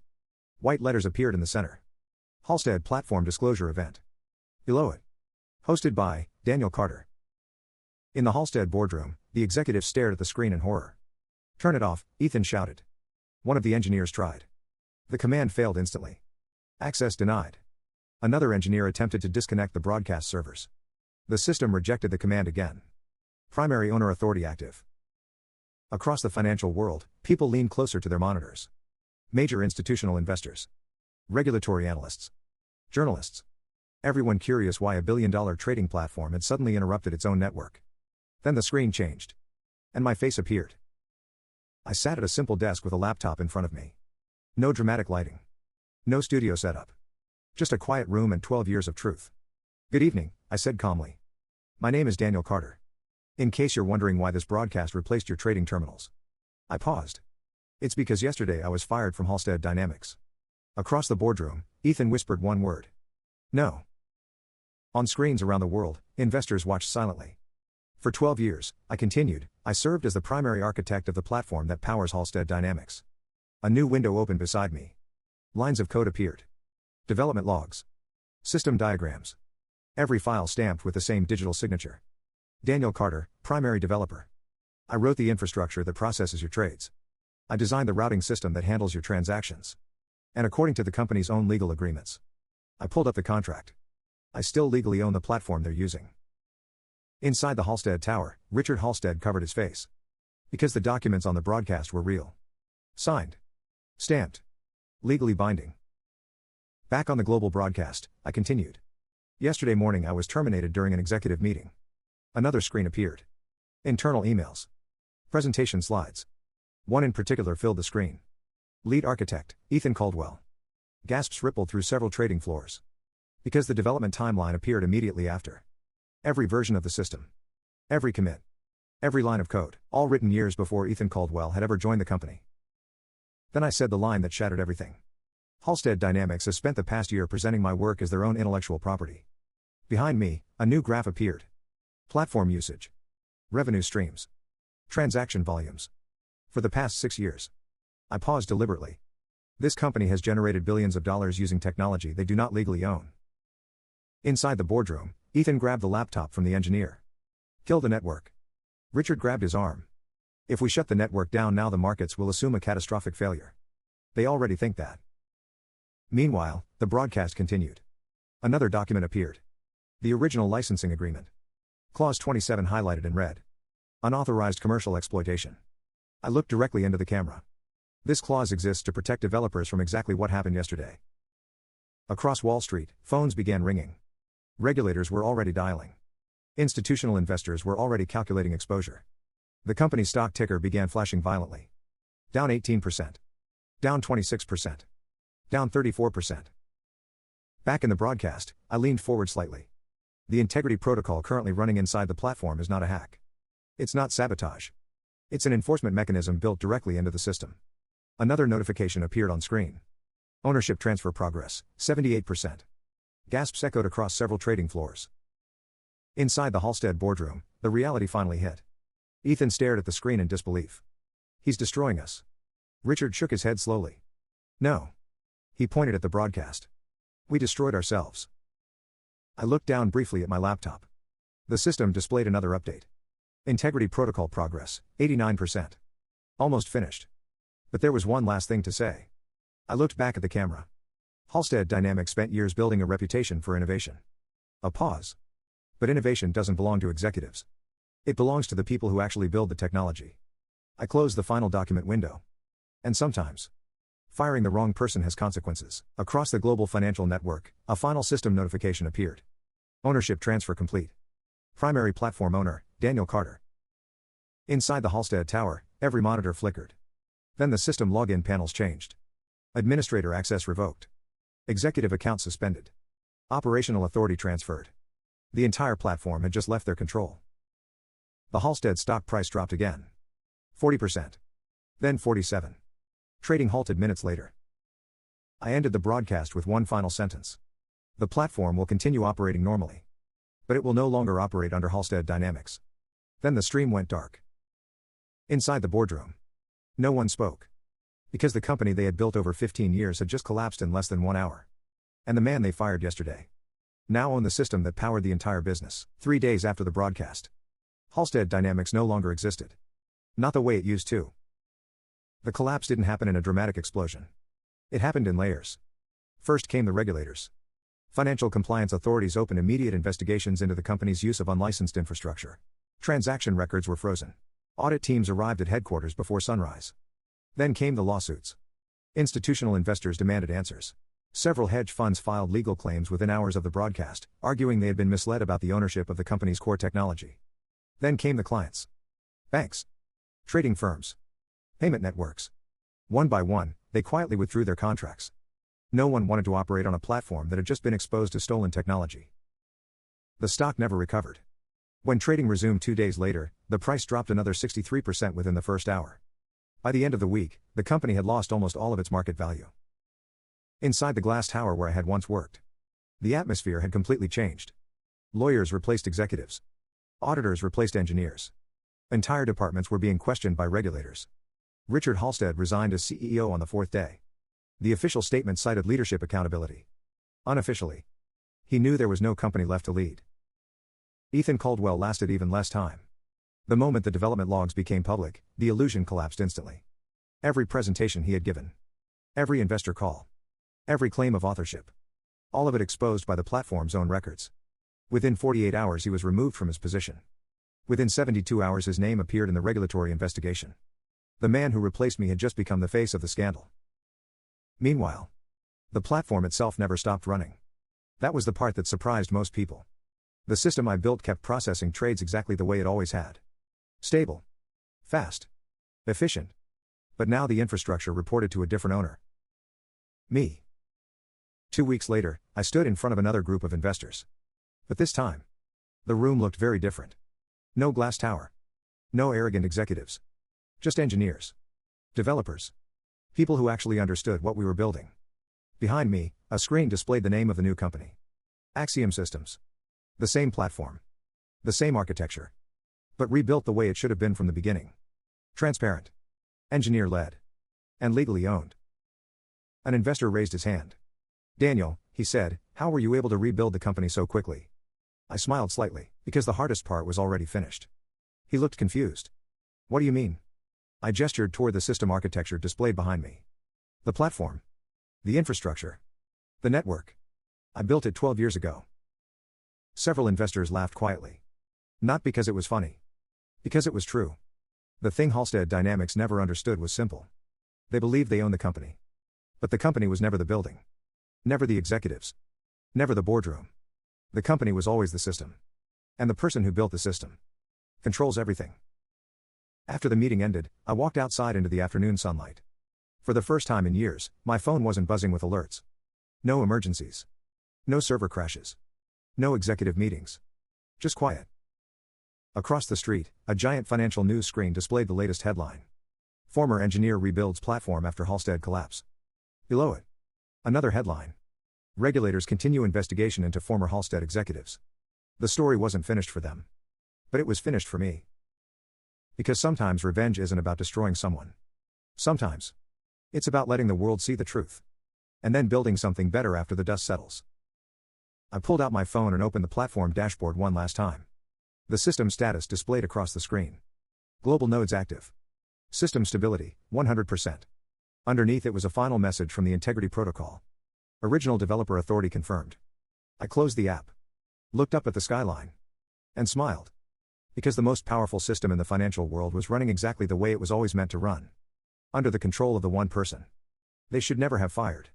White letters appeared in the center. Halstead Platform Disclosure Event. Below it. Hosted by Daniel Carter. In the Halstead boardroom, the executives stared at the screen in horror. "Turn it off," Ethan shouted. One of the engineers tried. The command failed instantly. Access denied. Another engineer attempted to disconnect the broadcast servers. The system rejected the command again. Primary owner authority active. Across the financial world, people leaned closer to their monitors. Major institutional investors. Regulatory analysts. Journalists. Everyone curious why a billion-dollar trading platform had suddenly interrupted its own network. Then the screen changed. And my face appeared. I sat at a simple desk with a laptop in front of me. No dramatic lighting. No studio setup. Just a quiet room and 12 years of truth. "Good evening," I said calmly. "My name is Daniel Carter. In case you're wondering why this broadcast replaced your trading terminals." I paused. "It's because yesterday I was fired from Halstead Dynamics." Across the boardroom, Ethan whispered one word. "No." On screens around the world, investors watched silently. "For 12 years, I continued, I served as the primary architect of the platform that powers Halstead Dynamics." A new window opened beside me. Lines of code appeared. Development logs. System diagrams. Every file stamped with the same digital signature. Daniel Carter, primary developer. I wrote the infrastructure that processes your trades. I designed the routing system that handles your transactions. And according to the company's own legal agreements. I pulled up the contract. I still legally own the platform they're using. Inside the Halstead Tower, Richard Halstead covered his face. Because the documents on the broadcast were real. Signed. Stamped. Legally binding. Back on the global broadcast, I continued. Yesterday morning I was terminated during an executive meeting. Another screen appeared. Internal emails. Presentation slides. One in particular filled the screen. Lead architect, Ethan Caldwell. Gasps rippled through several trading floors. Because the development timeline appeared immediately after. Every version of the system. Every commit. Every line of code, all written years before Ethan Caldwell had ever joined the company. Then I said the line that shattered everything. Halstead Dynamics has spent the past year presenting my work as their own intellectual property. Behind me, a new graph appeared. Platform usage. Revenue streams. Transaction volumes. For the past 6 years. I paused deliberately. This company has generated billions of dollars using technology they do not legally own. Inside the boardroom, Ethan grabbed the laptop from the engineer. Kill the network. Richard grabbed his arm. If we shut the network down now, the markets will assume a catastrophic failure. They already think that. Meanwhile, the broadcast continued. Another document appeared. The original licensing agreement. Clause 27 highlighted in red. Unauthorized commercial exploitation. I looked directly into the camera. This clause exists to protect developers from exactly what happened yesterday. Across Wall Street, phones began ringing. Regulators were already dialing. Institutional investors were already calculating exposure. The company's stock ticker began flashing violently. Down 18%. Down 26%. Down 34%. Back in the broadcast, I leaned forward slightly. The integrity protocol currently running inside the platform is not a hack. It's not sabotage. It's an enforcement mechanism built directly into the system. Another notification appeared on screen. Ownership transfer progress, 78%. Gasps echoed across several trading floors. Inside the Halstead boardroom, the reality finally hit. Ethan stared at the screen in disbelief. He's destroying us. Richard shook his head slowly. No. He pointed at the broadcast. We destroyed ourselves. I looked down briefly at my laptop. The system displayed another update. Integrity protocol progress, 89%. Almost finished. But there was one last thing to say. I looked back at the camera. Halstead Dynamics spent years building a reputation for innovation. A pause. But innovation doesn't belong to executives. It belongs to the people who actually build the technology. I closed the final document window. And sometimes, firing the wrong person has consequences. Across the global financial network, a final system notification appeared. Ownership transfer complete. Primary platform owner, Daniel Carter. Inside the Halstead Tower, every monitor flickered. Then the system login panels changed. Administrator access revoked. Executive account suspended. Operational authority transferred. The entire platform had just left their control. The Halstead stock price dropped again. 40%. Then 47%. Trading halted minutes later. I ended the broadcast with one final sentence. The platform will continue operating normally. But it will no longer operate under Halstead Dynamics. Then the stream went dark. Inside the boardroom. No one spoke. Because the company they had built over 15 years had just collapsed in less than 1 hour. And the man they fired yesterday now owned the system that powered the entire business. 3 days after the broadcast, Halstead Dynamics no longer existed. Not the way it used to. The collapse didn't happen in a dramatic explosion. It happened in layers. First came the regulators. Financial compliance authorities opened immediate investigations into the company's use of unlicensed infrastructure. Transaction records were frozen. Audit teams arrived at headquarters before sunrise. Then came the lawsuits. Institutional investors demanded answers. Several hedge funds filed legal claims within hours of the broadcast, arguing they had been misled about the ownership of the company's core technology. Then came the clients. Banks. Trading firms. Payment networks. One by one, they quietly withdrew their contracts. No one wanted to operate on a platform that had just been exposed to stolen technology. The stock never recovered. When trading resumed 2 days later, the price dropped another 63% within the first hour. By the end of the week, the company had lost almost all of its market value. Inside the glass tower where I had once worked, the atmosphere had completely changed. Lawyers replaced executives. Auditors replaced engineers. Entire departments were being questioned by regulators. Richard Halstead resigned as CEO on the 4th day. The official statement cited leadership accountability. Unofficially, he knew there was no company left to lead. Ethan Caldwell lasted even less time. The moment the development logs became public, the illusion collapsed instantly. Every presentation he had given. Every investor call. Every claim of authorship. All of it exposed by the platform's own records. Within 48 hours he was removed from his position. Within 72 hours his name appeared in the regulatory investigation. The man who replaced me had just become the face of the scandal. Meanwhile, the platform itself never stopped running. That was the part that surprised most people. The system I built kept processing trades exactly the way it always had. Stable. Fast. Efficient. But now the infrastructure reported to a different owner. Me. 2 weeks later, I stood in front of another group of investors. But this time, the room looked very different. No glass tower. No arrogant executives. Just engineers. Developers. People who actually understood what we were building. Behind me, a screen displayed the name of the new company. Axiom Systems. The same platform. The same architecture. But rebuilt the way it should have been from the beginning. Transparent. Engineer-led. And legally owned. An investor raised his hand. "Daniel," he said, "how were you able to rebuild the company so quickly?" I smiled slightly, because the hardest part was already finished. He looked confused. "What do you mean?" I gestured toward the system architecture displayed behind me. "The platform. The infrastructure. The network. I built it 12 years ago." Several investors laughed quietly. Not because it was funny. Because it was true. The thing Halstead Dynamics never understood was simple. They believed they owned the company. But the company was never the building. Never the executives. Never the boardroom. The company was always the system. And the person who built the system controls everything. After the meeting ended, I walked outside into the afternoon sunlight. For the first time in years, my phone wasn't buzzing with alerts. No emergencies. No server crashes. No executive meetings. Just quiet. Across the street, a giant financial news screen displayed the latest headline. Former engineer rebuilds platform after Halstead collapse. Below it, another headline. Regulators continue investigation into former Halstead executives. The story wasn't finished for them. But it was finished for me. Because sometimes revenge isn't about destroying someone. Sometimes it's about letting the world see the truth. And then building something better after the dust settles. I pulled out my phone and opened the platform dashboard one last time. The system status displayed across the screen. Global nodes active. System stability, 100%. Underneath it was a final message from the Integrity Protocol. Original developer authority confirmed. I closed the app. Looked up at the skyline. And smiled. Because the most powerful system in the financial world was running exactly the way it was always meant to run. Under the control of the one person they should never have fired.